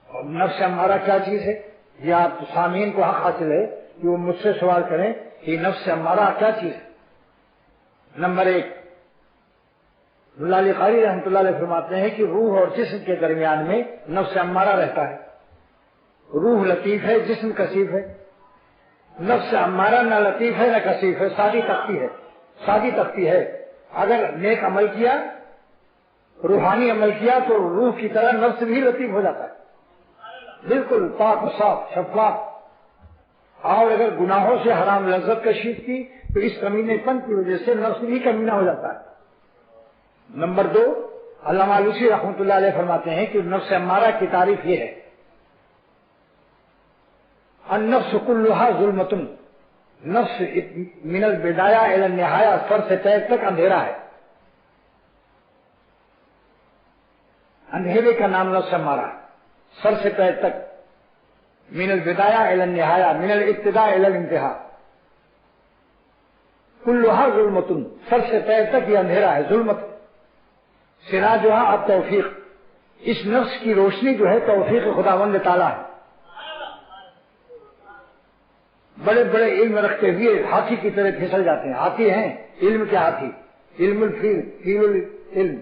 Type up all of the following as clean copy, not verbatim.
نفس امارہ کیا چیز ہے؟ یہ آپ سامعین کو حق حاصل ہے کہ وہ مجھ سے سوال کریں کہ نفس امارہ کیا چیز ہے۔ نمبر 1، ملا علی قاری رحمۃ اللہ علیہ فرماتے ہیں کہ روح اور جسم کے درمیان میں نفس امارہ رہتا ہے۔ روح لطیف ہے، جسم کثیف ہے۔ نفس امارہ نہ لطیف ہے نہ کثیف ہے، سادی تختی ہے۔ اگر نیک عمل کیا، روحانی عمل کیا تو روح کی طرح نفس بھی لطیف ہو جاتا ہے، بالکل پاک و صاف شفاف۔ اور اگر گناہوں سے حرام لذت کشید کی تو اس کمینے پن کی وجہ سے نفس بھی کمینہ ہو جاتا ہے۔ نمبر 2، علامہ علوسی رحمۃ اللہ علیہ فرماتے ہیں کہ نفس امارہ کی تعریف یہ ہے، النفس کلھا ظلمۃ، نفس من البدایہ الی النہایہ، سر سے پیر تک اندھیرا ہے۔ اندھیرے کا نام نفس امارہ، سر سے پیر تک، من البدایہ الی النہایہ، من الابتداء الی الانتہاء، کلھا ظلمۃ، سر سے پیر تک یہ اندھیرا ہے، ظلمت۔ سراجھا التوفیق، اس نفس کی روشنی جو ہے توفیق خداوند تعالیٰ ہے۔ بڑے بڑے علم رکھتے ہوئے ہاتھی کی طرح پھسل جاتے ہیں، ہاتھی ہیں علم کے ہاتھی، علم الفیل، فیل العلم،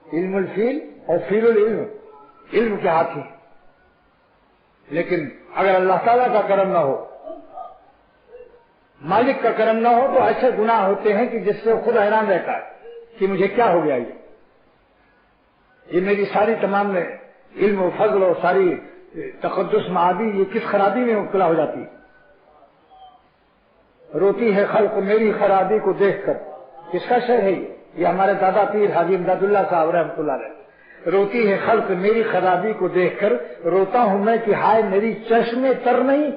علم الفیل اور فیل العلم، علم کے ہاتھی۔ لیکن اگر اللہ تعالیٰ کا کرم نہ ہو، مالک کا کرم نہ ہو تو ایسے گناہ ہوتے ہیں کہ جس سے خود حیران رہتا ہے کہ مجھے کیا ہو گیا، یہ میری ساری تمام علم و فضل اور ساری تقدس معادی یہ کس خرابی میں مبتلا ہو جاتی ہے۔ روتی ہے خلق میری خرابی کو دیکھ کر، کس کا شعر ہے یہ ہمارے دادا پیر حاجی امداد اللہ صاحب رحمۃ اللہ علیہ۔ روتی ہے خلق میری خرابی کو دیکھ کر، روتا ہوں میں کہ ہائے میری چشمے تر نہیں،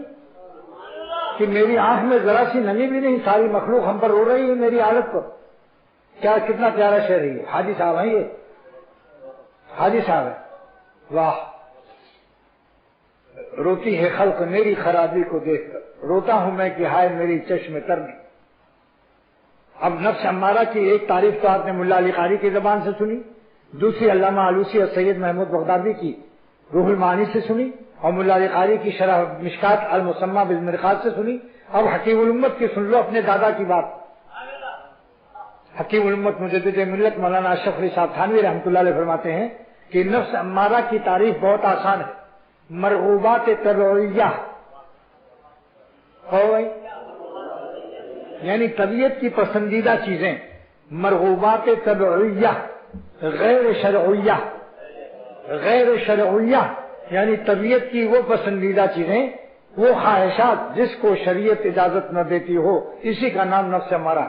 کہ میری آنکھ میں ذرا سی نمی بھی نہیں، ساری مخلوق ہم پر رو رہی ہے میری حالت پر۔ کیا کتنا پیارا شعر ہے یہ، حاجی صاحب ہیں، یہ حاجی صاحب ہے، واہ۔ روتی ہے خلق میری خرابی کو دیکھ کر، روتا ہوں میں کہ ہائے میری چشم تر نہیں۔ اب نفس امارہ کی ایک تعریف تو آپ نے ملا علی قاری کی زبان سے سنی، دوسری علامہ علوسی اور سید محمود بغدادی کی روح المعانی سے سنی، اور ملا علی قاری کی شرح مشکات المسمہ بالمرقات سے سنی۔ اب حکیم الامت کی سن لو اپنے دادا کی بات۔ حکیم الامت مجدد ملت مولانا اشرف علی صاحب تھانوی رحمۃ اللہ علیہ فرماتے ہیں کہ نفس امارہ کی تعریف بہت آسان ہے، مرغوبات طبعیہ، یعنی طبیعت کی پسندیدہ چیزیں، مرغوبات طبعیہ غیر شرعیہ، غیر شرعیہ یعنی طبیعت کی وہ پسندیدہ چیزیں، وہ خواہشات جس کو شریعت اجازت نہ دیتی ہو، اسی کا نام نفس امارہ۔